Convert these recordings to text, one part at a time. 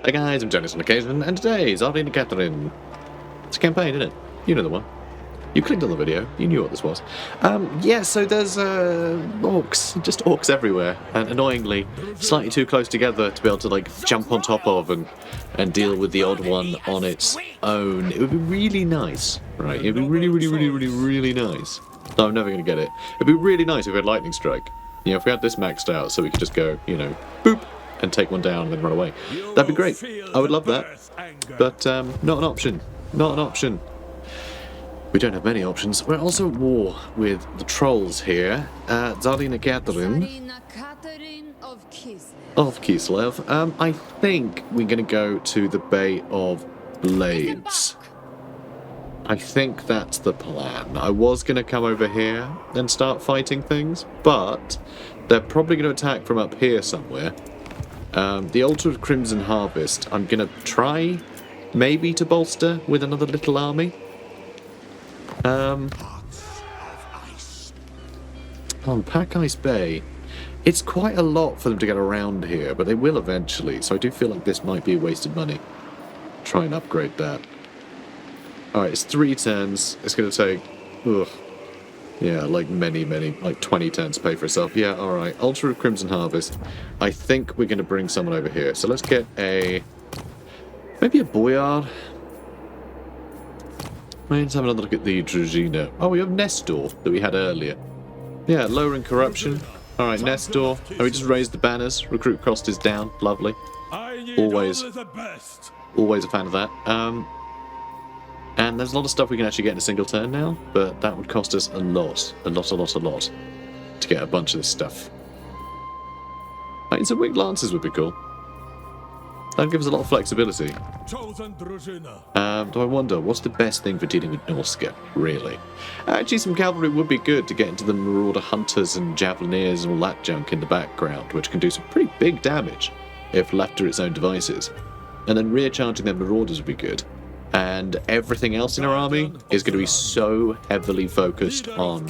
Hey guys, I'm Jonas on occasion, and today is Tzarina Katarin. It's a campaign, isn't it? You know the one. You clicked on the video, you knew what this was. Yeah, so there's orcs, just orcs everywhere, and annoyingly, slightly too close together to be able to like jump on top of and deal with the odd one on its own. It would be really nice, right? It'd be really nice. No, I'm never going to get it. It'd be really nice if we had lightning strike. You know, if we had this maxed out, so we could just go, you know, boop, and take one down and then run away. That'd be great. I would love that. But not an option. Not an option. We don't have many options. We're also at war with the trolls here. Tzarina Katarin of Kislev. I think we're going to go to the Bay of Blades. I think that's the plan. I was going to come over here and start fighting things, but they're probably going to attack from up here somewhere. The Altar of Crimson Harvest, I'm going to try maybe to bolster with another little army. On Pack Ice Bay, it's quite a lot for them to get around here, but they will eventually, so I do feel like this might be wasted money. Try and upgrade that. Alright, it's 3 turns. It's going to take, yeah, like many, like 20 turns to pay for itself. Yeah, alright. Altar of Crimson Harvest. I think we're going to bring someone over here. So let's get maybe a Boyard. Let's have another look at the Tzarina. Oh, we have Nestor that we had earlier. Yeah, lowering corruption. Alright, Nestor. Oh, we just raised the banners. Recruit cost is down. Lovely. Always a fan of that. And there's a lot of stuff we can actually get in a single turn now, but that would cost us a lot to get a bunch of this stuff. I mean, some winged lances would be cool. That'd give us a lot of flexibility. Do I wonder, what's the best thing for dealing with NORSCA, really? Actually, some cavalry would be good to get into the Marauder Hunters and Javelineers and all that junk in the background, which can do some pretty big damage if left to its own devices. And then rear charging their Marauders would be good. And everything else in our army is going to be so heavily focused on,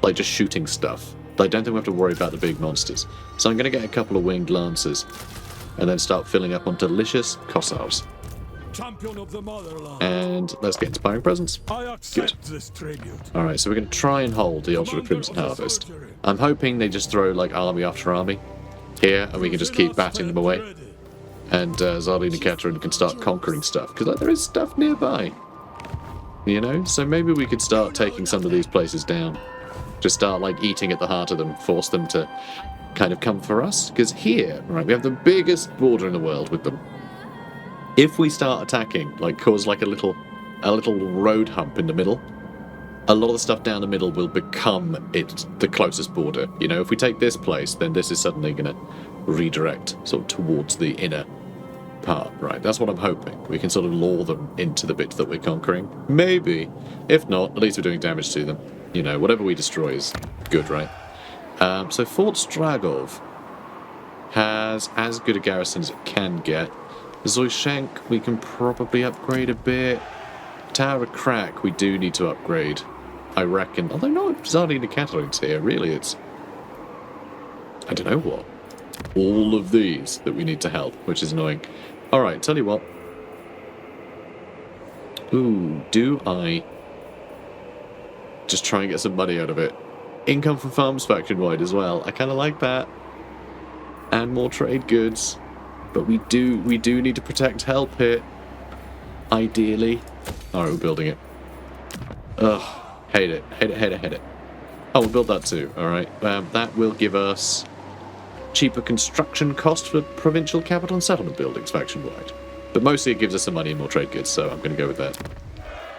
like just shooting stuff. I don't think we have to worry about the big monsters. So I'm going to get a couple of winged lancers, and then start filling up on delicious Kossars. And let's get inspiring presents. Good. Alright, so we're going to try and hold the Altar of Crimson Harvest. I'm hoping they just throw like army after army here, and we can just keep batting them away. And Tzarina Katarin can start conquering stuff, because like, there is stuff nearby. You know? So maybe we could start taking some of these places down. Just start like eating at the heart of them, force them to kind of come for us. Because here, right, we have the biggest border in the world with them. If we start attacking, like cause like a little road hump in the middle, a lot of the stuff down the middle will become the closest border. You know, if we take this place, then this is suddenly going to redirect sort of towards the inner part, right? That's what I'm hoping. We can sort of lure them into the bit that we're conquering. Maybe. If not, at least we're doing damage to them. You know, whatever we destroy is good, right? So Fort Stragov has as good a garrison as it can get. Zoyshank, we can probably upgrade a bit. Tower of Crack, we do need to upgrade, I reckon. Although not Tzarina Katarin's here, really it's, I don't know what. All of these that we need to help, which is annoying. Alright, tell you what. Ooh, do I just try and get some money out of it? Income from farms faction-wide as well. I kind of like that. And more trade goods. But we do need to protect help here. Ideally. Alright, we're building it. Ugh. Hate it. Oh, we'll build that too. Alright. That will give us cheaper construction cost for provincial capital and settlement buildings faction-wide. But mostly it gives us some money and more trade goods, so I'm going to go with that.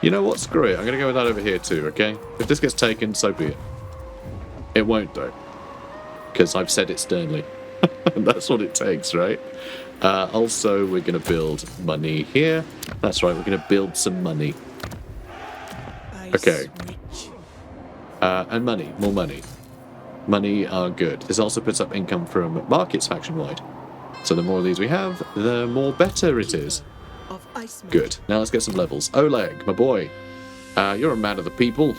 You know what? Screw it. I'm going to go with that over here too, okay? If this gets taken, so be it. It won't, though. Because I've said it sternly. That's what it takes, right? Also, we're going to build money here. That's right, we're going to build some money. Okay. And money. More money. Money are good. This also puts up income from markets faction-wide. So the more of these we have, the more better it is. Good. Now let's get some levels. Oleg, my boy. You're a man of the people.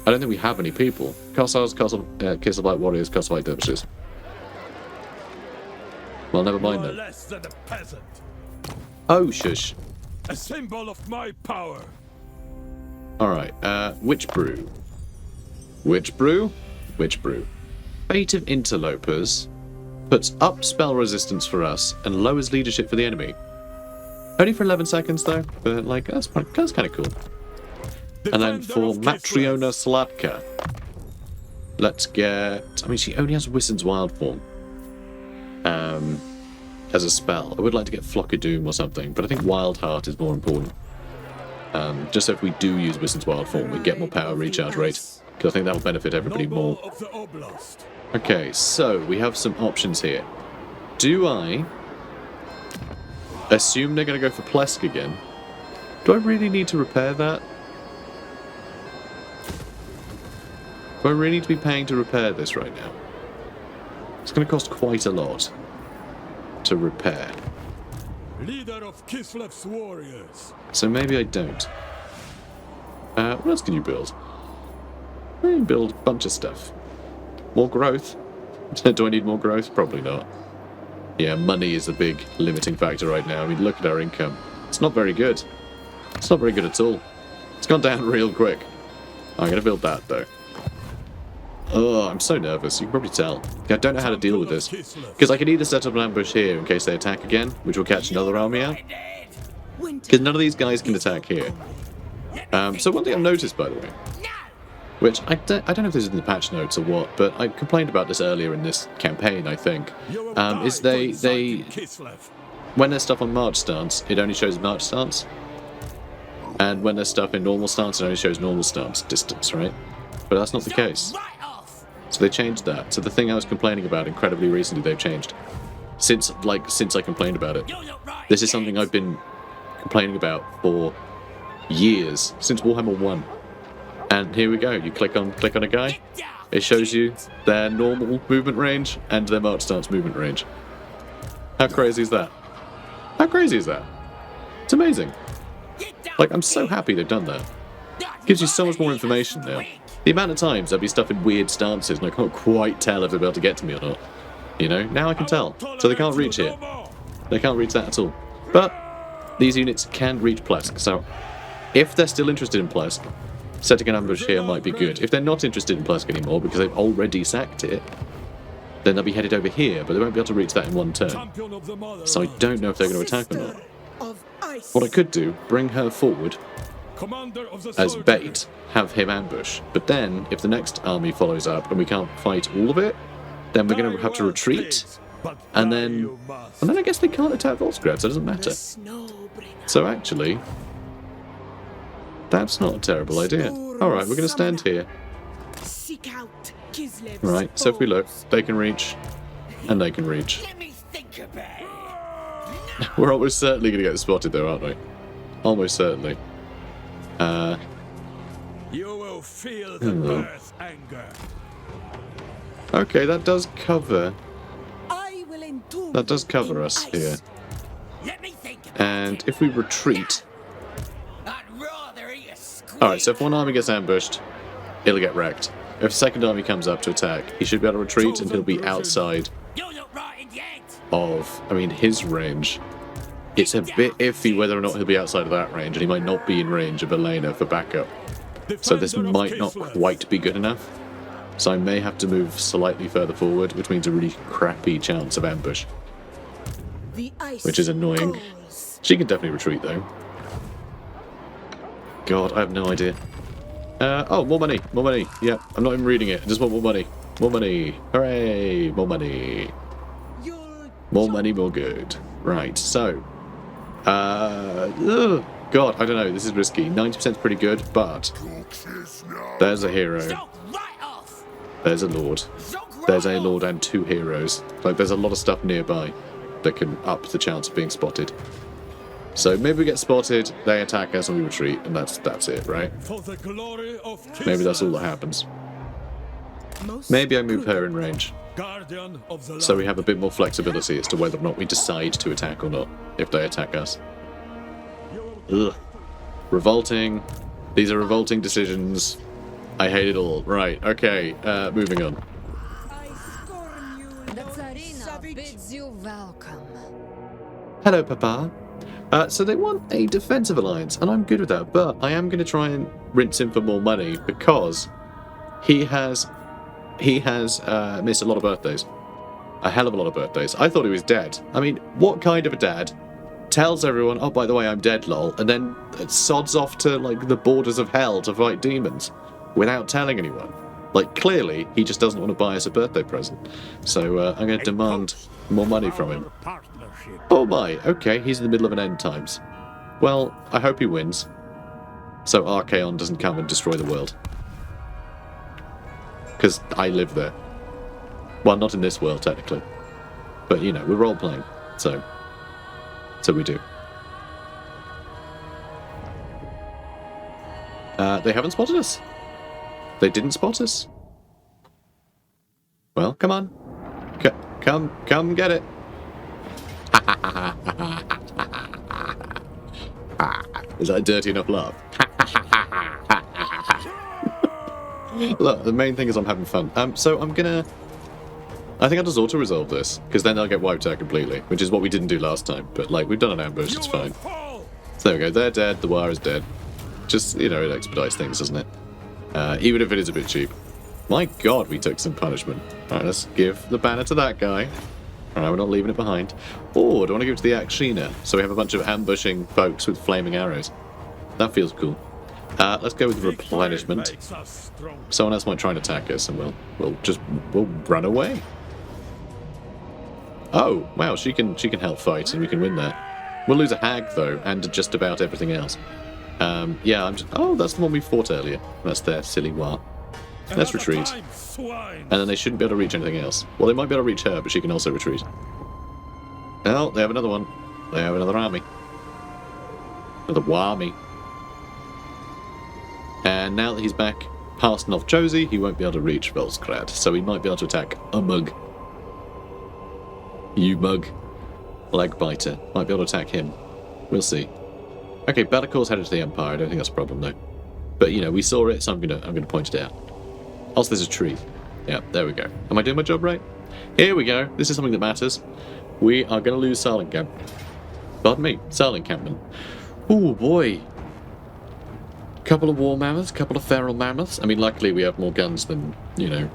I don't think we have any people. Kossars, Kislev Warriors, Kossovite Dervishes. Well, never mind You are then. less than a peasant. Oh, shush. A symbol of my power. Alright, which brew? Which brew? Which brew? Fate of Interlopers puts up spell resistance for us and lowers leadership for the enemy. Only for 11 seconds though, but like, that's kind of cool. And then for Matriona Slatka, let's get... I mean, she only has Wissen's Wild Form as a spell. I would like to get Flock of Doom or something, but I think Wild Heart is more important. Just so if we do use Wissen's Wild Form, we get more power recharge rate, because I think that will benefit everybody more. Okay, so we have some options here. Do I assume they're going to go for Plesk again? Do I really need to repair that? Do I really need to be paying to repair this right now? It's going to cost quite a lot to repair. Leader of Kislev's warriors. So maybe I don't. What else can you build? I can build a bunch of stuff. More growth? Do I need more growth? Probably not. Yeah, money is a big limiting factor right now. I mean, look at our income. It's not very good. It's not very good at all. It's gone down real quick. I'm going to build that, though. Oh, I'm so nervous. You can probably tell. I don't know how to deal with this. Because I can either set up an ambush here in case they attack again, which will catch another army out. Because none of these guys can attack here. So one thing I've noticed, by the way, which I don't know if this is in the patch notes or what, but I complained about this earlier in this campaign, I think, is they when there's stuff on March stance, it only shows March stance. And when there's stuff in normal stance, it only shows normal stance distance, right? But that's not the case. So they changed that. So the thing I was complaining about incredibly recently, they've changed. Since I complained about it. This is something I've been complaining about for years, since Warhammer 1. And here we go. You click on a guy, it shows you their normal movement range and their march stance movement range. How crazy is that? How crazy is that? It's amazing. Like, I'm so happy they've done that. Gives you so much more information now. The amount of times there'll be stuff in weird stances and I can't quite tell if they'll be able to get to me or not. You know, now I can tell. So they can't reach here. They can't reach that at all. But these units can reach Plesk, so if they're still interested in Plesk, setting an ambush here might be good. If they're not interested in Plesk anymore because they've already sacked it, then they'll be headed over here, but they won't be able to reach that in one turn. So I don't know if they're going to attack or not. What I could do, bring her forward as bait, have him ambush. But then, if the next army follows up and we can't fight all of it, then we're going to have to retreat. And then I guess they can't attack Volsgrad, so it doesn't matter. So actually, that's not a terrible idea. Alright, we're going to stand here. Right, so if we look, they can reach, and they can reach. We're almost certainly going to get spotted though, aren't we? Almost certainly. You will feel the birth anger. Okay, that does cover us here. And if we retreat... Alright, so if one army gets ambushed, it'll get wrecked. If a second army comes up to attack, he should be able to retreat and he'll be outside of, his range. It's a bit iffy whether or not he'll be outside of that range, and he might not be in range of Elena for backup. So this might not quite be good enough. So I may have to move slightly further forward, which means a really crappy chance of ambush. Which is annoying. She can definitely retreat though. God, I have no idea. Oh, more money, more money. Yep, I'm not even reading it. I just want more money. More money. Hooray, more money. More money, more good. Right, so. God, I don't know, this is risky. 90% is pretty good, but there's a hero. There's a lord. There's a lord and two heroes. Like, there's a lot of stuff nearby that can up the chance of being spotted. So maybe we get spotted, they attack us and we retreat, and that's it, right? Maybe that's all that happens. Maybe I move her in range. So we have a bit more flexibility as to whether or not we decide to attack or not, if they attack us. Ugh. Revolting. These are revolting decisions. I hate it all. Right, okay, moving on. The Tzarina right? Bids you welcome. Hello, Papa. So they want a defensive alliance, and I'm good with that, but I am going to try and rinse him for more money because he has missed a lot of birthdays. A hell of a lot of birthdays. I thought he was dead. I mean, what kind of a dad tells everyone, oh, by the way, I'm dead, lol, and then sods off to, like, the borders of hell to fight demons without telling anyone? Like, clearly, he just doesn't want to buy us a birthday present. So I'm going to demand more money from him. Oh my, okay, he's in the middle of an end times. Well, I hope he wins. So Archaon doesn't come and destroy the world. Because I live there. Well, not in this world, technically. But, you know, we're role-playing, so we do. They haven't spotted us. They didn't spot us. Well, come on. Come get it. Is that a dirty enough laugh? Look, the main thing is I'm having fun. So I'm gonna... I think I'll just auto-resolve this, because then they'll get wiped out completely, which is what we didn't do last time. But, like, we've done an ambush, it's fine. So there we go, they're dead, the wire is dead. Just, you know, it expedites things, doesn't it? Even if it is a bit cheap. My god, we took some punishment. Alright, let's give the banner to that guy. Alright, we're not leaving it behind. Oh, do I want to give it to the Akshina? So we have a bunch of ambushing folks with flaming arrows. That feels cool. Let's go with replenishment. Someone else might try and attack us, and we'll run away. Oh, wow, she can help fight, and we can win there. We'll lose a hag though, and just about everything else. Yeah, oh, that's the one we fought earlier. That's their silly war. Let's retreat. And then they shouldn't be able to reach anything else. Well, they might be able to reach her, but she can also retreat. Oh, they have another one. They have another army. Another warmy. And now that he's back past North Josie, he won't be able to reach Volsgrad, so he might be able to attack a mug. You mug. Leg biter. Might be able to attack him. We'll see. Okay, Bellacor's headed to the Empire. I don't think that's a problem, though. But, you know, we saw it, so I'm gonna point it out. Also, there's a tree. Yeah, there we go. Am I doing my job right? Here we go. This is something that matters. We are going to lose Sarlingham. Pardon me, Sarlinghamman. Oh boy. Couple of war mammoths, couple of feral mammoths. I mean, luckily we have more guns than, you know,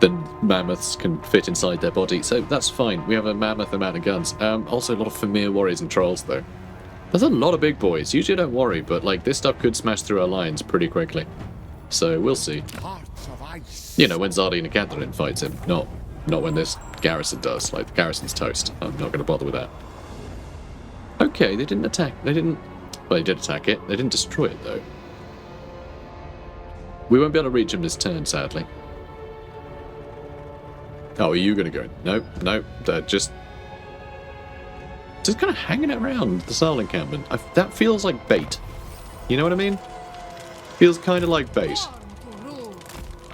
than mammoths can fit inside their body, so that's fine. We have a mammoth amount of guns. Also a lot of Famir warriors and trolls, though. There's a lot of big boys. Usually I don't worry, but like this stuff could smash through our lines pretty quickly. So we'll see. You know, when Tzarina Katarin fights him, not when this garrison does. Like, the garrison's toast. I'm not going to bother with that. Okay, they didn't attack. They didn't... Well, they did attack it. They didn't destroy it, though. We won't be able to reach him this turn, sadly. Oh, are you going to go? Nope. They're just kind of hanging around the Sarl encampment. That feels like bait. You know what I mean? Feels kind of like bait.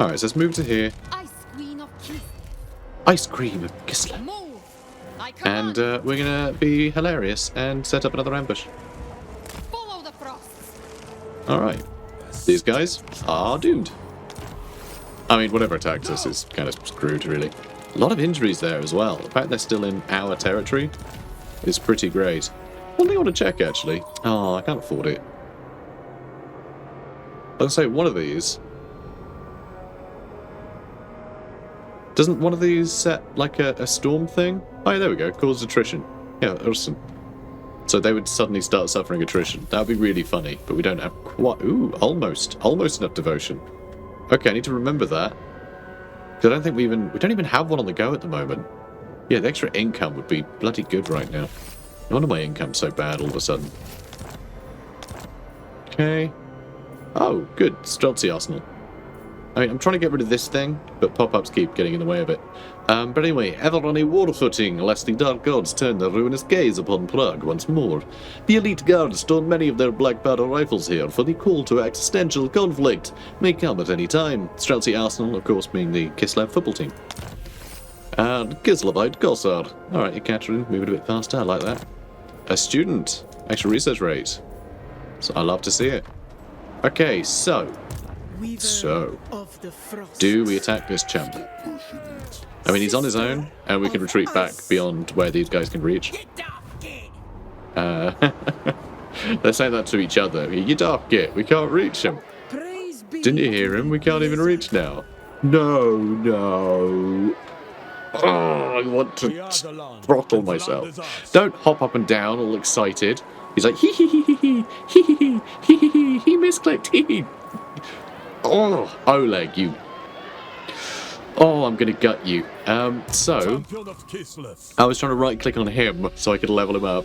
Alright, so let's move to here. Ice Cream of Kislev. And we're going to be hilarious and set up another ambush. Alright. These guys are doomed. I mean, whatever attacks us is kind of screwed, really. A lot of injuries there as well. The fact they're still in our territory is pretty great. One thing I want to check, actually. Oh, I can't afford it. I'll say one of these... Doesn't one of these set, like, a storm thing? Oh, yeah, there we go. Causes attrition. Yeah, awesome. So they would suddenly start suffering attrition. That would be really funny, but we don't have quite... Ooh, almost. Almost enough devotion. Okay, I need to remember that. Because I don't think we don't even have one on the go at the moment. Yeah, the extra income would be bloody good right now. No wonder my income's so bad all of a sudden. Okay. Oh, good. Streltsy Arsenal. I mean, I'm trying to get rid of this thing, but pop-ups keep getting in the way of it. But anyway, ever on a war footing, lest the dark gods turn their ruinous gaze upon Prague once more. The elite guards store many of their black powder rifles here for the call to existential conflict. May come at any time. Streltsy Arsenal, of course, being the Kislev football team. And Kislevite Gossard. Alright, Katarin, move it a bit faster, I like that. A student. Extra research rate. So I love to see it. Okay, so... So, do we attack this champ? I mean, he's on his own, and we can retreat back beyond where these guys can reach. They're saying that to each other. You daft git, we can't reach him. Didn't you hear him? We can't even reach now. No. Oh, I want to throttle myself. Don't hop up and down all excited. He's like, hee hee hee hee hee hee hee hee hee hee, he misclicked, hee hee. Oh, Oleg, you. Oh, I'm gonna gut you. So, I was trying to right click on him so I could level him up.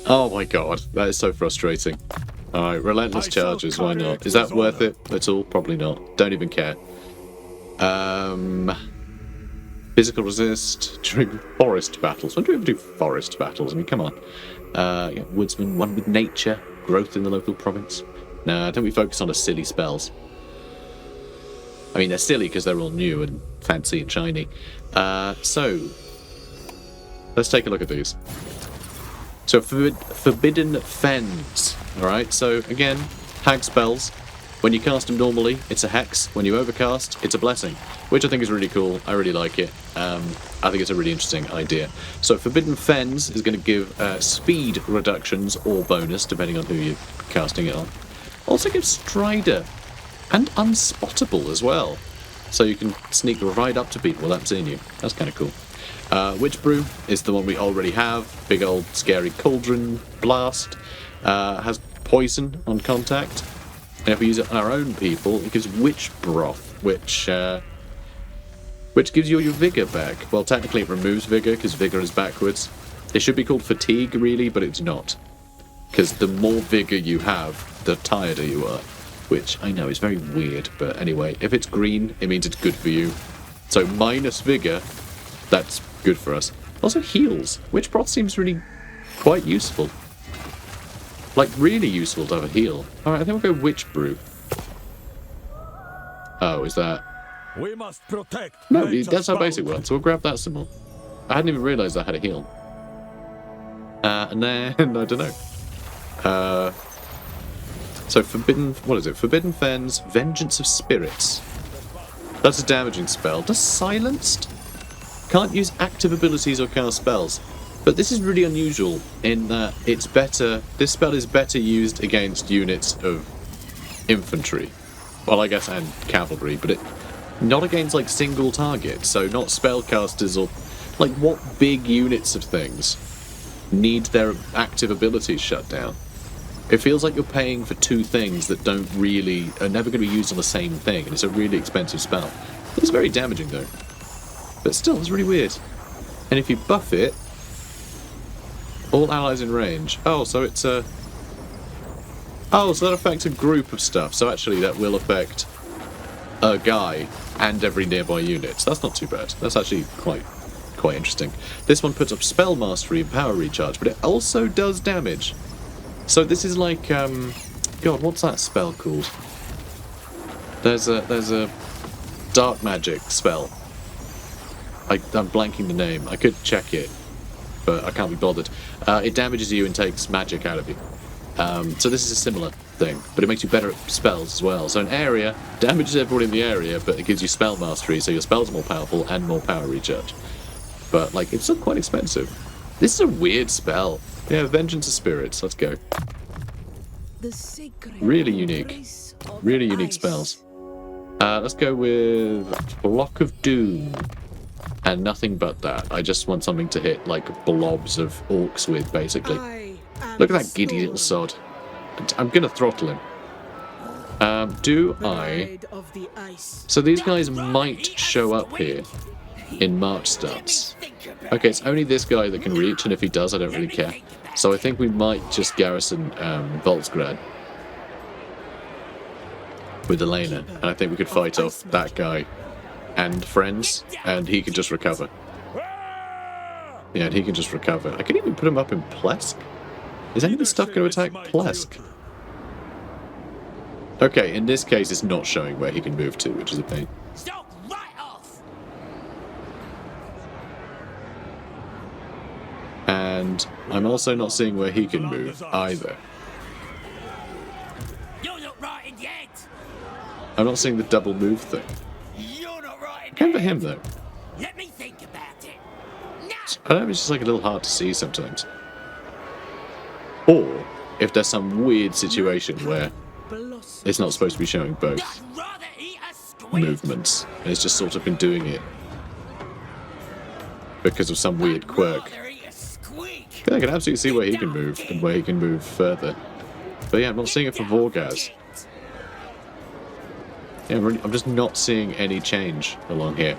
Oh my god, that is so frustrating. Alright, relentless charges, why not? Is that worth it at all? Probably not. Don't even care. Physical resist during forest battles. When do we ever do forest battles? I mean, come on. Yeah, woodsman, one with nature, growth in the local province. Nah, don't we focus on the silly spells? I mean, they're silly because they're all new and fancy and shiny. So, let's take a look at these. So, Forbidden Fens. Alright, so again, hag spells. When you cast them normally, it's a hex. When you overcast, it's a blessing. Which I think is really cool. I really like it. I think it's a really interesting idea. So Forbidden Fens is going to give speed reductions or bonus, depending on who you're casting it on. Also gives Strider and Unspottable as well. So you can sneak right up to people without seeing you. That's kind of cool. Witch Brew is the one we already have. Big old scary cauldron blast. Has poison on contact. And if we use it on our own people, it gives Witch Broth, which gives you your vigor back. Well, technically it removes vigor, because vigor is backwards. It should be called fatigue, really, but it's not. Because the more vigor you have, the tireder you are. Which, I know, is very weird, but anyway, if it's green, it means it's good for you. So minus vigor, that's good for us. Also heals. Witch Broth seems really quite useful. Like, really useful to have a heal. Alright, I think we'll go Witch Brew. Oh, is that... We must protect. No, that's our basic one, so we'll grab that some more. I hadn't even realised I had a heal. And then, I don't know. So Forbidden... What is it? Forbidden Fens, Vengeance of Spirits. That's a damaging spell. Does Silenced? Can't use active abilities or cast spells. But this is really unusual in that it's better... This spell is better used against units of infantry. Well, I guess, and cavalry, but it... Not against, like, single targets, so not spellcasters or... Like, what big units of things need their active abilities shut down? It feels like you're paying for two things that don't really... are never going to be used on the same thing, and it's a really expensive spell. It's very damaging, though. But still, it's really weird. And if you buff it... All allies in range. Oh, so it's a... Oh, so that affects a group of stuff. So actually that will affect a guy and every nearby unit. So that's not too bad. That's actually quite interesting. This one puts up spell mastery and power recharge, but it also does damage. So this is like, God, what's that spell called? There's a dark magic spell. I'm blanking the name. I could check it, but I can't be bothered. It damages you and takes magic out of you. So this is a similar thing, but it makes you better at spells as well. So an area damages everyone in the area, but it gives you spell mastery, so your spells are more powerful and more power recharge. But, like, it's still quite expensive. This is a weird spell. Yeah, Vengeance of Spirits, let's go. Really unique. Really unique spells. Let's go with Block of Doom. And nothing but that. I just want something to hit, like, blobs of orcs with, basically. Look at that giddy little sod. I'm gonna throttle him. Do I... So these guys might show up here in March starts. Okay, it's only this guy that can reach, and if he does, I don't really care. So I think we might just garrison Voltsgrad with Elena, and I think we could fight off that guy and friends, and he could just recover. Yeah, and he can just recover. I could even put him up in Plesk. Is any of this stuff going to attack Plesk? Okay, in this case, it's not showing where he can move to, which is a pain. Stop right off. And I'm also not seeing where he can move either. You look right in the head. I'm not seeing the double move thing. You're not right. Go for him, though. Let me think about it. I don't know, it's just like a little hard to see sometimes. Or if there's some weird situation where it's not supposed to be showing both I'd rather eat a squid. movements, and it's just sort of been doing it because of some weird quirk. Rather eat a squeak. I can absolutely see where he can move and where he can move further. But yeah, I'm not seeing it for Vorgaz. Yeah, I'm just not seeing any change along here.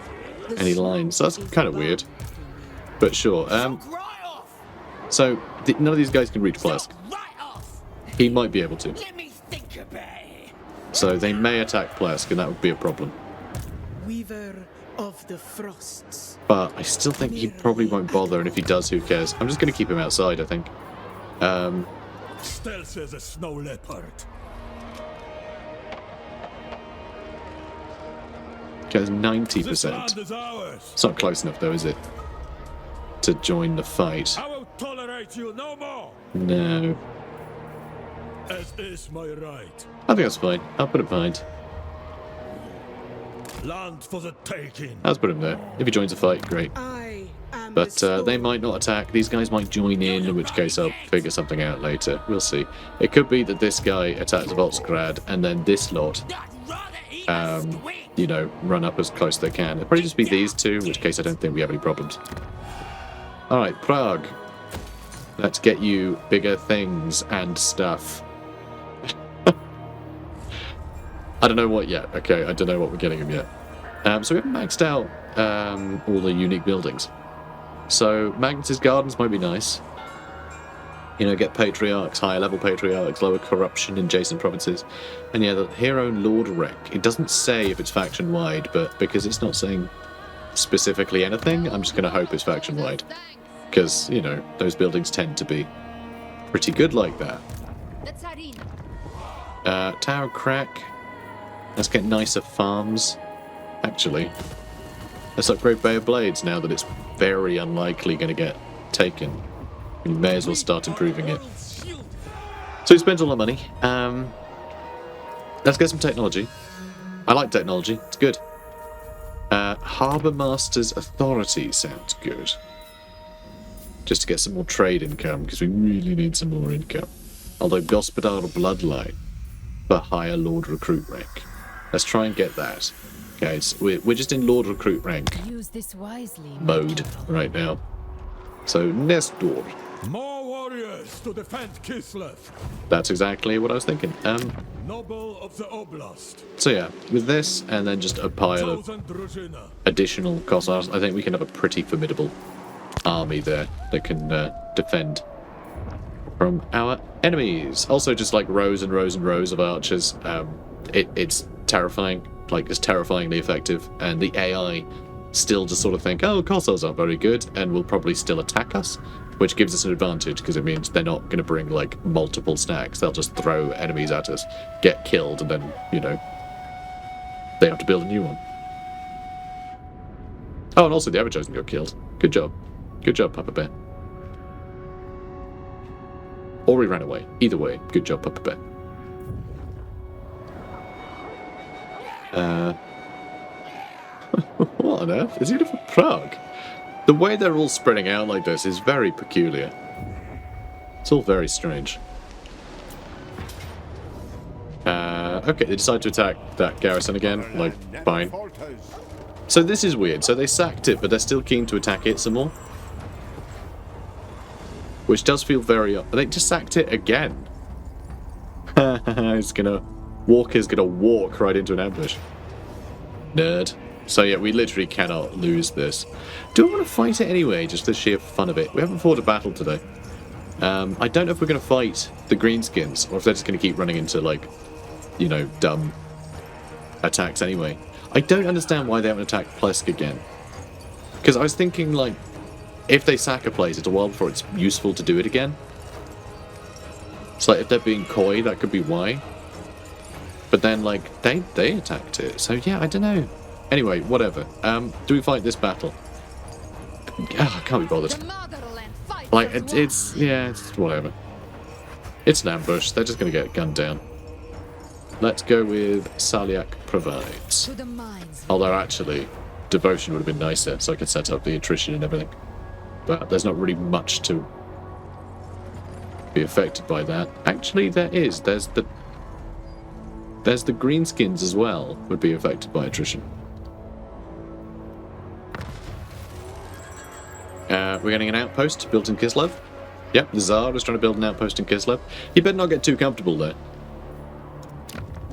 Any lines. So that's kind of weird. But sure. Right off. So none of these guys can reach Plesk. Right off. He might be able to. Let me think about it. So they may attack Plesk, and that would be a problem. Weaver of the Frosts. But I still think he probably won't bother, and if he does, who cares? I'm just going to keep him outside, I think. Stealth as a snow leopard. Okay, it's 90%. This land is ours. It's not close enough, though, is it? To join the fight. I will tolerate you no more. No. As is my right. I think that's fine. I'll put him behind. Land for the taking. I'll just put him there. If he joins the fight, great. I am But the they might not attack. These guys might join in which case I'll figure something out later. We'll see. It could be that this guy attacks Volksgrad, and then this lot, I'd rather eat a squid. you know, run up as close as they can. It'll probably just be these two, in which case I don't think we have any problems. Alright, Prague. Let's get you bigger things and stuff. I don't know what yet. Okay, I don't know what we're getting him yet. So we haven't maxed out all the unique buildings. So Magnus' Gardens might be nice. You know, get patriarchs, higher level patriarchs, lower corruption in adjacent provinces. And yeah, the hero Lord Wreck. It doesn't say if it's faction wide, but because it's not saying specifically anything, I'm just going to hope it's faction wide. Because, you know, those buildings tend to be pretty good like that. The Tzarina. Tower Crack. Let's get nicer farms. Actually, let's upgrade Bay of Blades now that it's very unlikely going to get taken. We may as well start improving it. So we spent all our money. Let's get some technology. I like technology. It's good. Harbour Master's Authority sounds good. Just to get some more trade income, because we really need some more income. Although Gospodar Bloodline for higher Lord Recruit rank. Let's try and get that. Guys, we're just in Lord Recruit rank Use this wisely. mode right now. So, Nestor. More warriors to defend Kislev. That's exactly what I was thinking. Noble of the Oblast. So yeah, with this, and then just a pile of Chosen Družina. additional Kossars, I think we can have a pretty formidable army there that can defend from our enemies. Also, just like rows and rows and rows of archers. It's terrifying. Like, it's terrifyingly effective, and the AI still just sort of think, oh, Kossars aren't very good, and will probably still attack us, which gives us an advantage, because it means they're not going to bring, like, multiple stacks. They'll just throw enemies at us, get killed, and then, you know, they have to build a new one. Oh, and also the Everchosen got killed. Good job. Good job, Papa Bear. Or he ran away. Either way, good job, Papa Bear. What on earth? Is he from Prague? The way they're all spreading out like this is very peculiar. It's all very strange. Okay, they decide to attack that garrison again. Like, fine. So this is weird. So they sacked it, but they're still keen to attack it some more. Which does feel very... They just sacked it again. Walker's gonna walk right into an ambush. Nerd. So yeah, we literally cannot lose this. Do I want to fight it anyway, just for sheer fun of it? We haven't fought a battle today. I don't know if we're going to fight the Greenskins, or if they're just going to keep running into, like, you know, dumb attacks anyway. I don't understand why they haven't attacked Plesk again. Because I was thinking, like, if they sack a place, it's a while before it's useful to do it again. It's like, if they're being coy, that could be why. But then, like, they attacked it. So, yeah, I don't know. Anyway, whatever. Do we fight this battle? I can't be bothered. Like, it's whatever. It's an ambush. They're just going to get gunned down. let's go with Saliak provides. To the mines. Although actually, devotion would have been nicer, so I could set up the attrition and everything. But there's not really much to be affected by that. Actually, there is. There's the greenskins as well would be affected by attrition. We're getting an outpost built in Kislev. Yep, the Tsar is trying to build an outpost in Kislev. You better not get too comfortable there.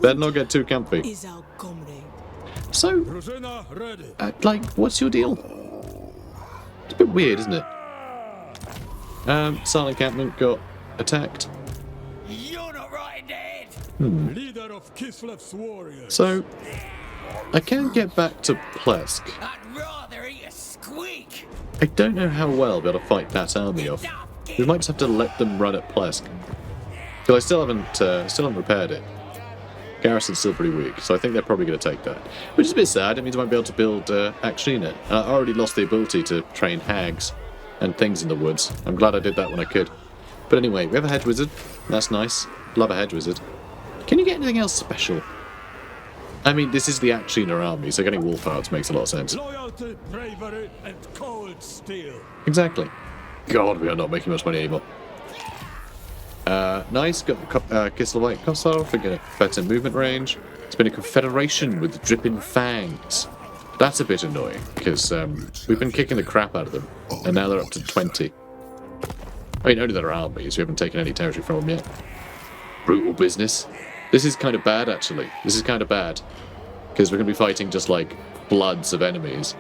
Better not get too comfy. Is our comrade. So, Tzarina ready. like, what's your deal? It's a bit weird, isn't it? Silent encampment got attacked. You're not right in the head. Leader of Kislev's warriors. So, I can get back to Plesk. I'd rather eat a squeak. I don't know how well I'll be able to fight that army off. We might just have to let them run at Plesk. Because I still haven't repaired it. Garrison's still pretty weak, so I think they're probably going to take that. Which is a bit sad. It means I won't be able to build Akshina. I already lost the ability to train hags and things in the woods. I'm glad I did that when I could. But anyway, we have a hedge wizard. That's nice. Love a hedge wizard. Can you get anything else special? I mean, this is the Akshina army, so getting wolf hearts makes a lot of sense. Loyalty, bravery, and cold steel. Exactly. God, we are not making much money anymore. Nice, got Kislev Kossar for getting better movement range. It's been a confederation with dripping fangs. That's a bit annoying, because we've been kicking the crap out of them, and now they're up to 20. I mean, only their armies, we haven't taken any territory from them yet. Brutal business. This is kind of bad, actually. This is kind of bad, because we're going to be fighting just, like, bloods of enemies.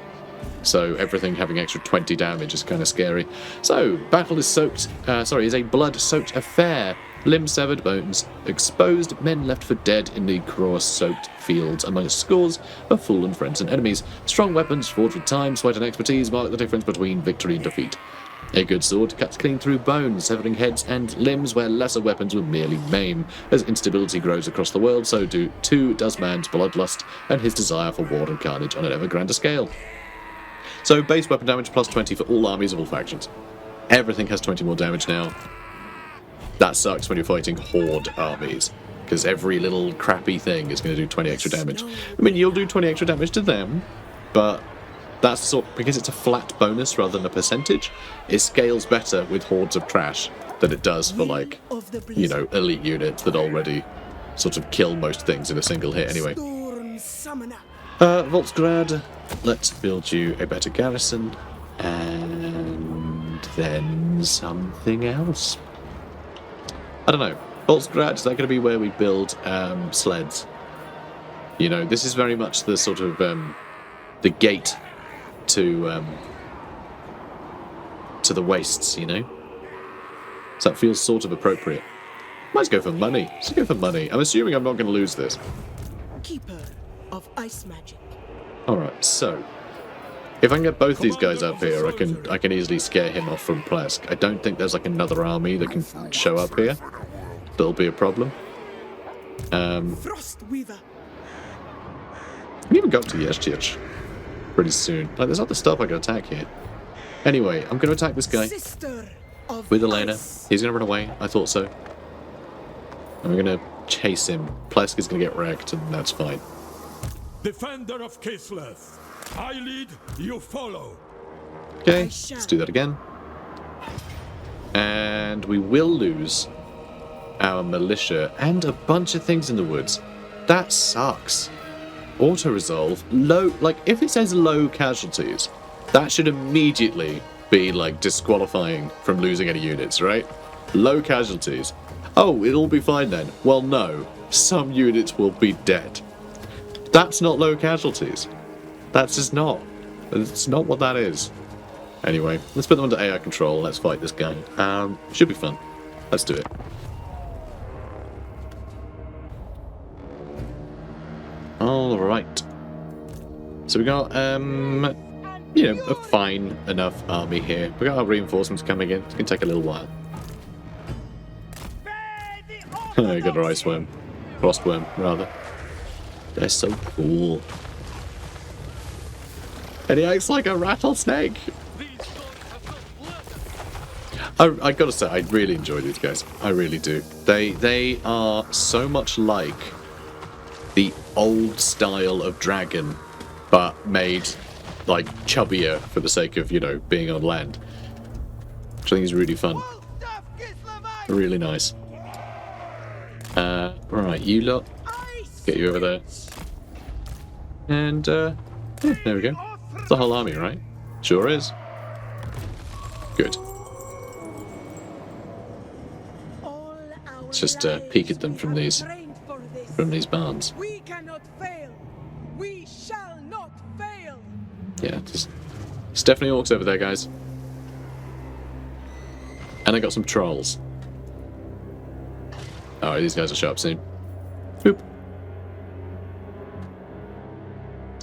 So everything having extra 20 damage is kind of scary. So, battle is is a blood-soaked affair. Limbs severed, bones exposed, men left for dead in the cross-soaked fields amongst scores of fallen friends and enemies. Strong weapons forged with time, sweat and expertise mark the difference between victory and defeat. A good sword cuts clean through bones, severing heads and limbs where lesser weapons will merely maim. As instability grows across the world, so does man's bloodlust and his desire for war and carnage on an ever grander scale. So, base weapon damage plus 20 for all armies of all factions. Everything has 20 more damage now. That sucks when you're fighting horde armies, because every little crappy thing is going to do 20 extra damage. I mean, you'll do 20 extra damage to them, but that's because it's a flat bonus rather than a percentage, it scales better with hordes of trash than it does for, like, you know, elite units that already sort of kill most things in a single hit anyway. Voltsgrad, let's build you a better garrison, and then something else. I don't know. Voltsgrad, is that going to be where we build sleds? You know, this is very much the sort of the gate to the wastes, you know? So that feels sort of appropriate. Let's go for money. Let's go for money. I'm assuming I'm not going to lose this. Keeper of ice magic. Alright, so if I can get both these guys up here, I can easily scare him off from Plesk. I don't think there's like another army that can show up here. That'll be a problem. Frost Weaver. We even got to Yeshchich pretty soon. Like, there's other stuff I can attack here. Anyway, I'm going to attack this guy Sister of with Elena. ice. He's going to run away. I thought so. And we're going to chase him. Plesk is going to get wrecked, and that's fine. Defender of Kislev. I lead, you follow. Okay, let's do that again. And we will lose our militia and a bunch of things in the woods. That sucks. Auto-resolve, low, like, if it says low casualties, that should immediately be, like, disqualifying from losing any units, right? Low casualties. Oh, it'll be fine then. Well, no. Some units will be dead. That's not low casualties. That's just not. It's not what that is. Anyway, let's put them under AI control. Let's fight this guy. Should be fun. Let's do it. Alright. So we got, you know, a fine enough army here. We got our reinforcements coming in. It's going to take a little while. I got our ice worm. Frost worm, rather. They're so cool. And he acts like a rattlesnake. I gotta say, I really enjoy these guys. I really do. They are so much like old style of dragon, but made like chubbier for the sake of, you know, being on land. Which I think is really fun. Really nice. Right, you lot. Get you over there. And, yeah, there we go. It's the whole army, right? Sure is. Good. Let's just peek at them from these barns. We cannot fail. We shall not fail. Yeah, there's definitely orcs over there, guys. And I got some trolls. Oh, these guys will show up soon. Boop.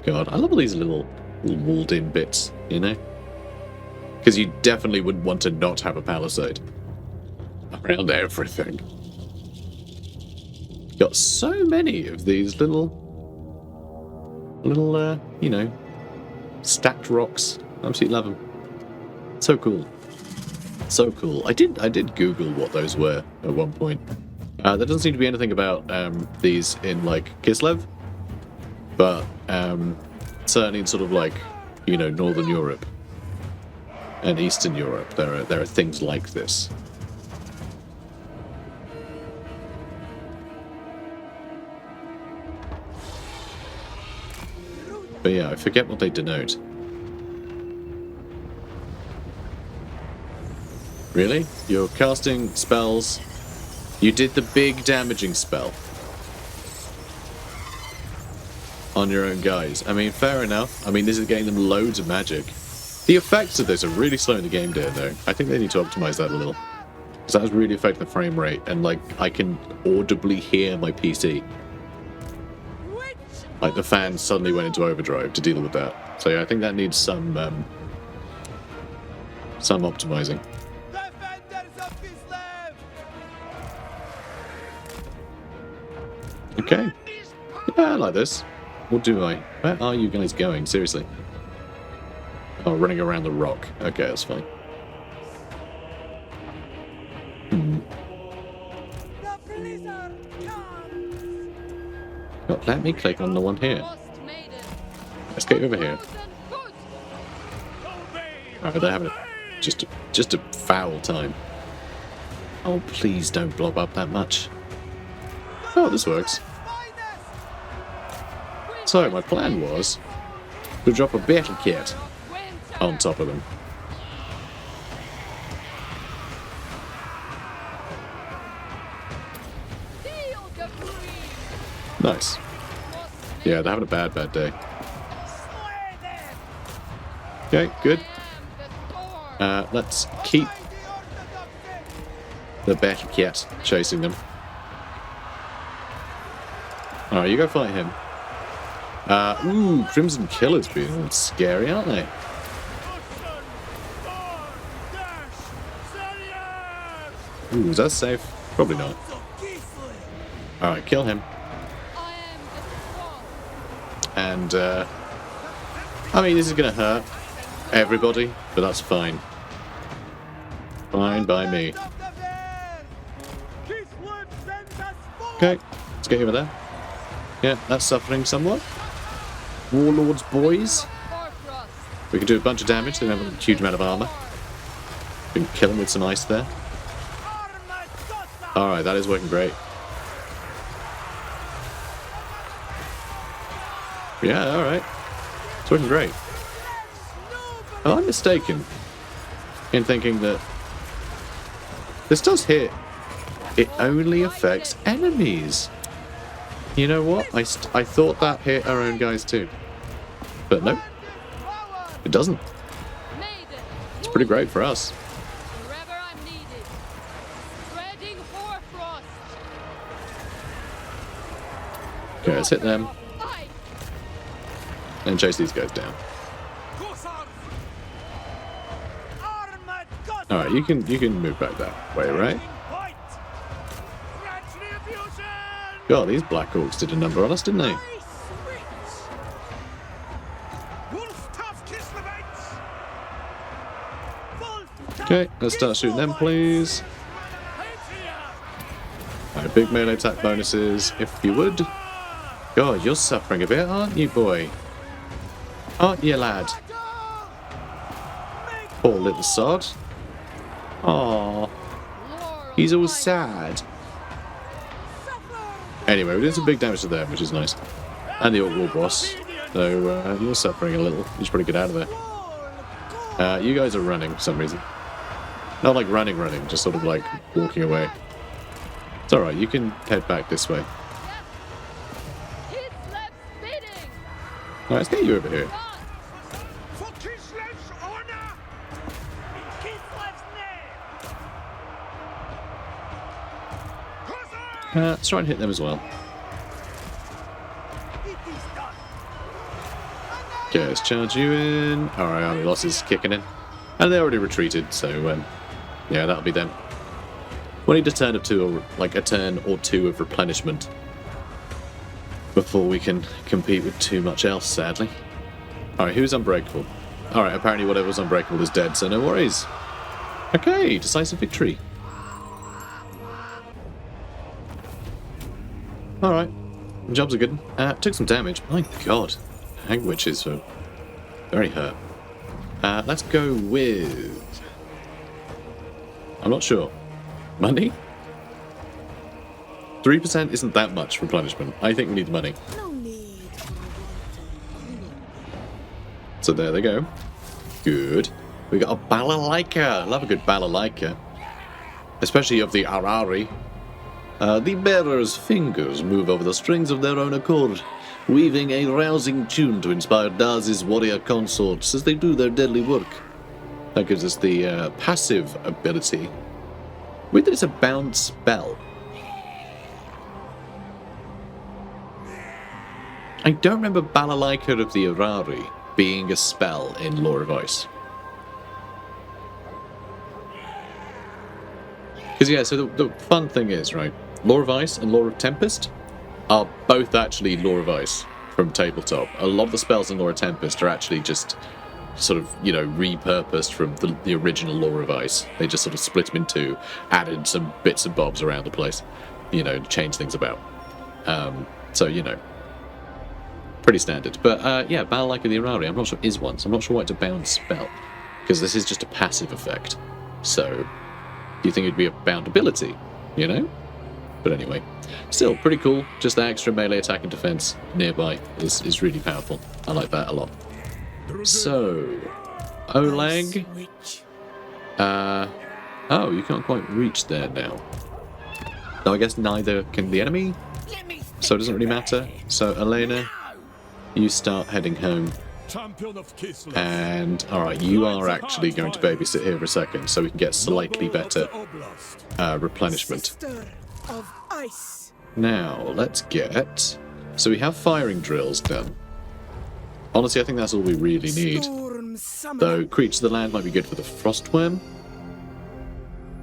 God, I love all these little walled-in bits, you know? Because you definitely wouldn't want to not have a palisade around everything. Got so many of these little, you know, stacked rocks. Absolutely love them. So cool. So cool. I did Google what those were at one point. There doesn't seem to be anything about these in, like, Kislev. But certainly in sort of, like, you know, Northern Europe and Eastern Europe, there are things like this. But yeah, I forget what they denote. Really? You're casting spells. You did the big damaging spell on your own guys. I mean, fair enough. I mean, this is getting them loads of magic. The effects of this are really slowing the game down, though. I think they need to optimize that a little. Because that was really affecting the frame rate, and, like, I can audibly hear my PC. Like, the fan suddenly went into overdrive to deal with that. So yeah, I think that needs some optimizing. Okay. Yeah, I like this. What do I? Where are you guys going? Seriously. Oh, running around the rock. Okay, that's fine. Oh, let me click on the one here. Let's get over here. Alright, they're having just a foul time. Oh, please don't blob up that much. Oh, this works. So, my plan was to drop a battle kit on top of them. Nice. Yeah, they're having a bad day. Okay, good. Let's keep the battle kit chasing them. Alright, you go fight him. Ooh, Crimson Killer's being scary, aren't they? Ooh, is that safe? Probably not. Alright, kill him. And, I mean, this is gonna hurt everybody, but that's fine. Fine by me. Okay, let's get over there. Yeah, that's suffering somewhat. Warlords boys. We can do a bunch of damage, they don't have a huge amount of armor. We can kill them with some ice there. Alright, that is working great. Yeah, alright. It's working great. Am I mistaken in thinking that this does hit? It only affects enemies. You know what? I thought that hit our own guys too. But no. It doesn't. It's pretty great for us. Okay, let's hit them. And chase these guys down. Alright, you can move back that way, right? God, these Black Orcs did a number on us, didn't they? Okay, let's start shooting them, please. Alright, big melee attack bonuses, if you would. God, God, you're suffering a bit, aren't you, boy? Aren't you, lad? Poor little sod. Aww. He's all sad. Anyway, we're doing some big damage to them, which is nice. And the Orc War boss. So, you're suffering a little. You should probably get out of there. You guys are running for some reason. Not like running, just sort of like walking away. It's alright, you can head back this way. Alright, let's get you over here. Let's try and hit them as well. Okay, let's charge you in. Alright, army loss is kicking in. And they already retreated, so yeah, that'll be them. We'll need a turn or two, like a turn or two of replenishment before we can compete with too much else, sadly. Alright, who's unbreakable? Alright, apparently whatever's unbreakable is dead, so no worries. Okay, decisive victory. Alright, jobs are good. Took some damage. My god, hag witches are very hurt. Let's go with... I'm not sure. Money? 3% isn't that much replenishment. I think we need the money. So there they go. Good. We got a balalaika. Love a good balalaika. Especially of the Arari. The bearer's fingers move over the strings of their own accord, weaving a rousing tune to inspire Daz's warrior consorts as they do their deadly work. That gives us the passive ability. Weird that it's a bound spell. I don't remember Balalaika of the Arari being a spell in Lore of Ice. Because yeah, so the fun thing is, right, Lore of Ice and Lore of Tempest are both actually Lore of Ice from tabletop. A lot of the spells in Lore of Tempest are actually just sort of, you know, repurposed from the original Lore of Ice. They just sort of split them in two, added some bits and bobs around the place, you know, change things about. So, you know, pretty standard. But yeah, Balalaika the Arari, I'm not sure is one, so I'm not sure why it's a bound spell, because this is just a passive effect. So, you think it'd be a bound ability, you know? But anyway, still pretty cool. Just the extra melee attack and defense nearby is really powerful. I like that a lot. So, Oleg. Oh, you can't quite reach there now. No, I guess neither can the enemy. So it doesn't really matter. So Elena, you start heading home. And alright, you are actually going to babysit here for a second so we can get slightly better replenishment. Now, let's get... So we have firing drills done. Honestly, I think that's all we really need. Though, Creature of the Land might be good for the Frostworm.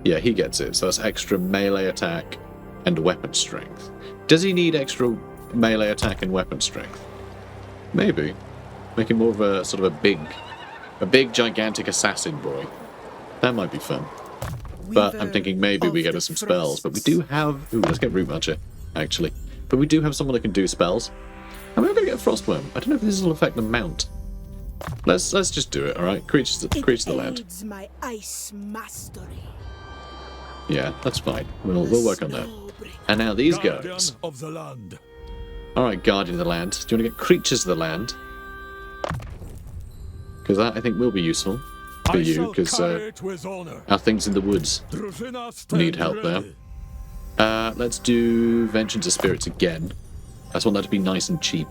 Yeah, he gets it. So that's extra melee attack and weapon strength. Does he need extra melee attack and weapon strength? Maybe. Make him more of a sort of a big gigantic assassin boy. That might be fun. But I'm thinking maybe we get us some spells. But we do have... Ooh, let's get Root Marcher, actually. But we do have someone that can do spells. And we're going to get a Frostworm. I don't know if this will affect the mount. Let's just do it, alright? Creatures of the Land. My ice mastery. Yeah, that's fine. We'll work on that. And now these guys. Alright, Guardian of the Land. Do you want to get Creatures of the Land? Because that, I think, will be useful for you, because our things in the woods need help there. Let's do Vengeance of Spirits again. I just want that to be nice and cheap.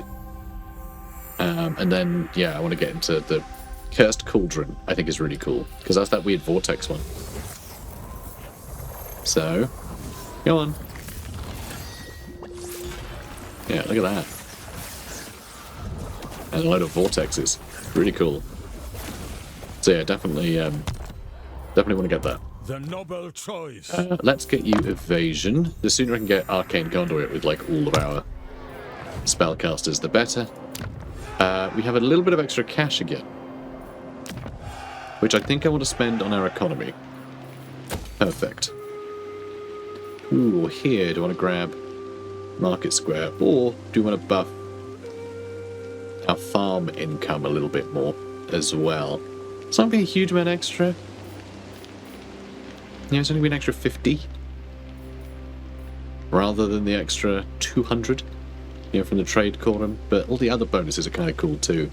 And then, yeah, I want to get into the Cursed Cauldron. I think is really cool, because that's that weird Vortex one. So, go on. Yeah, look at that. And a load of vortexes. Really cool. So yeah, definitely want to get that. The noble choice. Let's get you Evasion. The sooner I can get Arcane Conduit with like all of our spellcasters, the better. We have a little bit of extra cash again, which I think I want to spend on our economy. Perfect. Ooh, here, do I want to grab market square, or do you want to buff our farm income a little bit more as well? It's not going to be a huge amount extra. Yeah, it's only been an extra 50 rather than the extra 200, you know, from the trade column. But all the other bonuses are kind of cool too.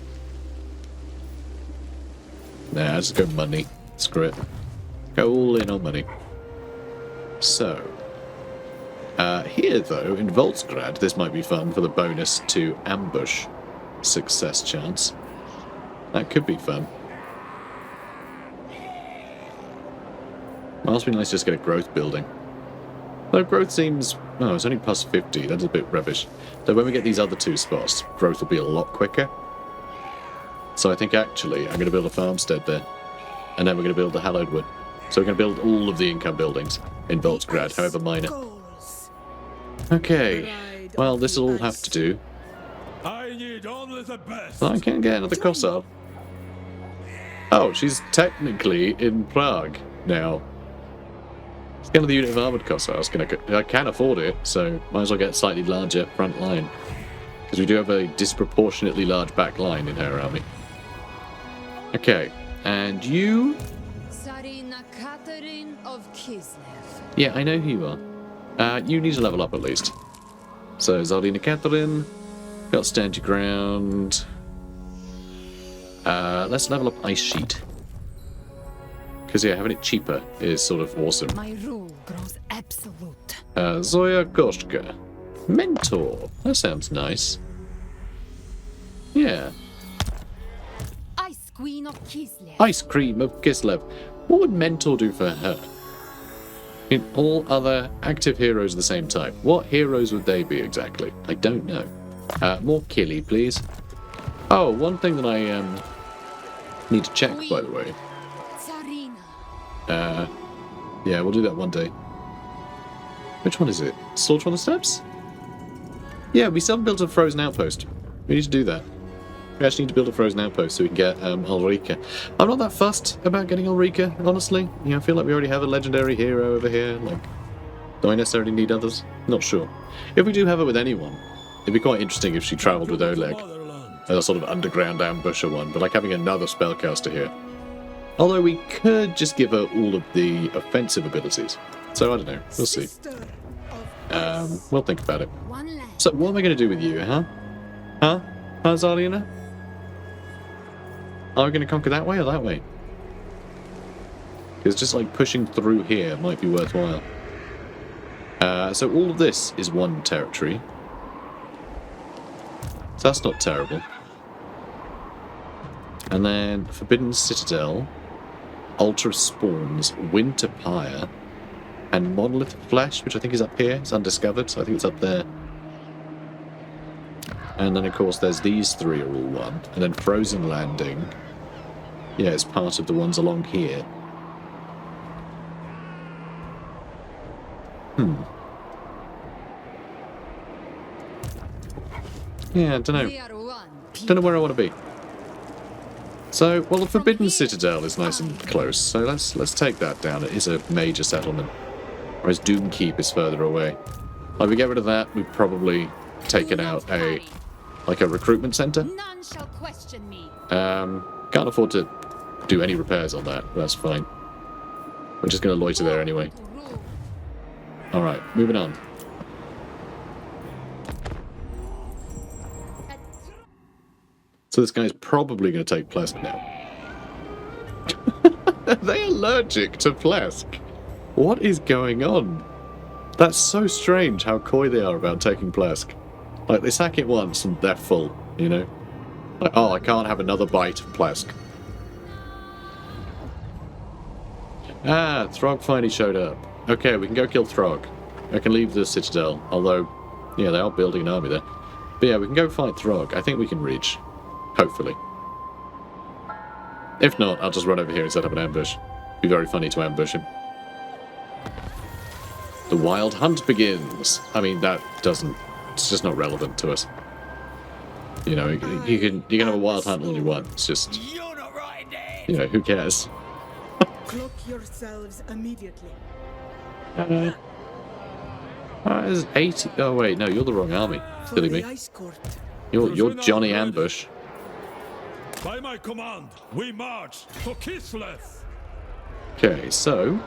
Nah, let's go money. Screw it. Go all in on money. So, here though, in Voltsgrad, this might be fun for the bonus to ambush success chance. That could be fun. Might also be nice to just get a growth building. Though growth seems... oh, it's only plus 50. That's a bit rubbish. Though when we get these other two spots, growth will be a lot quicker. So I think actually I'm going to build a farmstead there. And then we're going to build the Hallowed Wood. So we're going to build all of the income buildings in Voltsgrad, however minor. Okay. Well, this will all have to do. I need only the best. I can't get another Kossar. Oh, she's technically in Prague now. Scale of the unit of armoured Kossars. I can afford it, so might as well get a slightly larger front line. Because we do have a disproportionately large back line in her army. Okay, and you... Tzarina Katarin of Kislev. Yeah, I know who you are. You need to level up at least. So, Tzarina Katarin, got stand your ground. Let's level up Ice Sheet. Because, yeah, having it cheaper is sort of awesome. My rule grows absolute. Zoya Koshka. Mentor. That sounds nice. Yeah. Ice Queen of Kislev. Ice Cream of Kislev. What would Mentor do for her? In all other active heroes of the same type. What heroes would they be exactly? I don't know. More Killy, please. Oh, one thing that I need to check, by the way. Tzarina. Yeah, we'll do that one day. Which one is it? Slaughter on the Steppes? Yeah, we still haven't built a frozen outpost. We need to do that. We actually need to build a frozen outpost so we can get Ulrika. I'm not that fussed about getting Ulrika, honestly. You know, I feel like we already have a legendary hero over here. Like, do I necessarily need others? Not sure. If we do have her with anyone, it'd be quite interesting if she travelled with Oleg as a sort of underground ambusher one, but like having another spellcaster here. Although we could just give her all of the offensive abilities. So I don't know. We'll see. We'll think about it. So what am I going to do with you, huh? Huh, Tzarina? Are we going to conquer that way or that way? Because just like pushing through here might be worthwhile. So all of this is one territory. So that's not terrible. And then Forbidden Citadel, Ultra Spawns, Winter Pyre, and Monolith Flesh, which I think is up here. It's undiscovered, so I think it's up there. And then, of course, there's these three are all one. And then Frozen Landing, yeah, it's part of the ones along here. Yeah, I don't know. Don't know where I want to be. So, well, the Forbidden Citadel is nice and close, so let's take that down. It is a major settlement. Whereas Doomkeep is further away. If we get rid of that, we've probably taken out a recruitment center. None shall question me. Can't afford to do any repairs on that, but that's fine. We're just going to loiter there anyway. Alright, moving on. So this guy's probably going to take Plesk now. Are they allergic to Plesk? What is going on? That's so strange how coy they are about taking Plesk. Like, they sack it once and they're full, you know? Like, oh, I can't have another bite of Plesk. Ah, Throg finally showed up. Okay, we can go kill Throg. I can leave the Citadel, although, yeah, they are building an army there. But yeah, we can go fight Throg. I think we can reach. Hopefully. If not, I'll just run over here and set up an ambush. Be very funny to ambush him. The wild hunt begins. I mean, that doesn't... It's just not relevant to us. You know, you can have a wild hunt all you want. It's just... You know, who cares? Cloak yourselves immediately. There's 80. Oh wait, no, you're the wrong army. Silly me. You're Johnny Ambush. By my command, we march to Kislev. Okay, so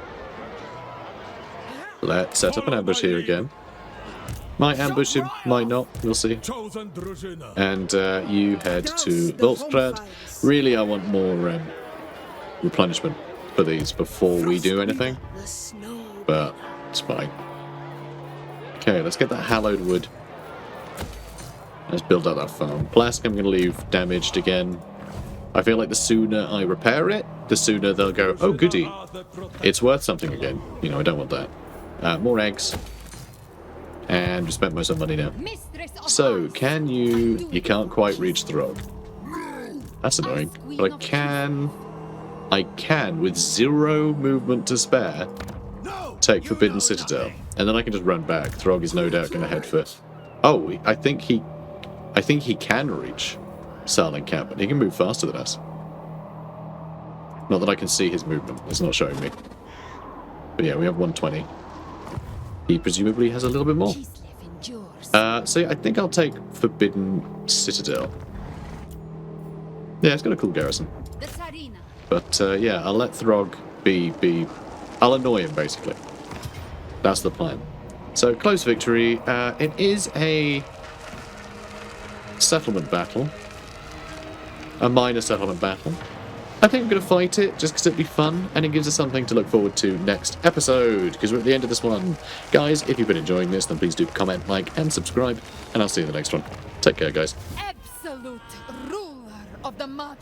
let's set up an ambush here again. Might ambush him, might not. We'll see. Chosen Tzarina. And you head to Volksgrad. Really, I want more replenishment for these before we do anything. But it's fine. Okay, let's get that hallowed wood. Let's build out that farm. Plask, I'm going to leave damaged again. I feel like the sooner I repair it, the sooner they'll go, oh goody, it's worth something again. You know, I don't want that. More eggs. And we spent most of the money now. So, can you... You can't quite reach Throg. That's annoying. But I can, with 0 movement to spare, take Forbidden Citadel. And then I can just run back. Throg is no doubt going to head for... Oh, I think he can reach Sarling Camp, and he can move faster than us. Not that I can see his movement. It's not showing me. But yeah, we have 120. He presumably has a little bit more. So yeah, I think I'll take Forbidden Citadel. Yeah, it's got a cool garrison. The Tzarina. But yeah, I'll let Throg be... I'll annoy him, basically. That's the plan. So, close victory. It is a settlement battle. A minor settlement battle. I think I'm going to fight it just because it'd be fun, and it gives us something to look forward to next episode, because we're at the end of this one. Guys, if you've been enjoying this, then please do comment, like, and subscribe, and I'll see you in the next one. Take care, guys. Absolute ruler of the mud.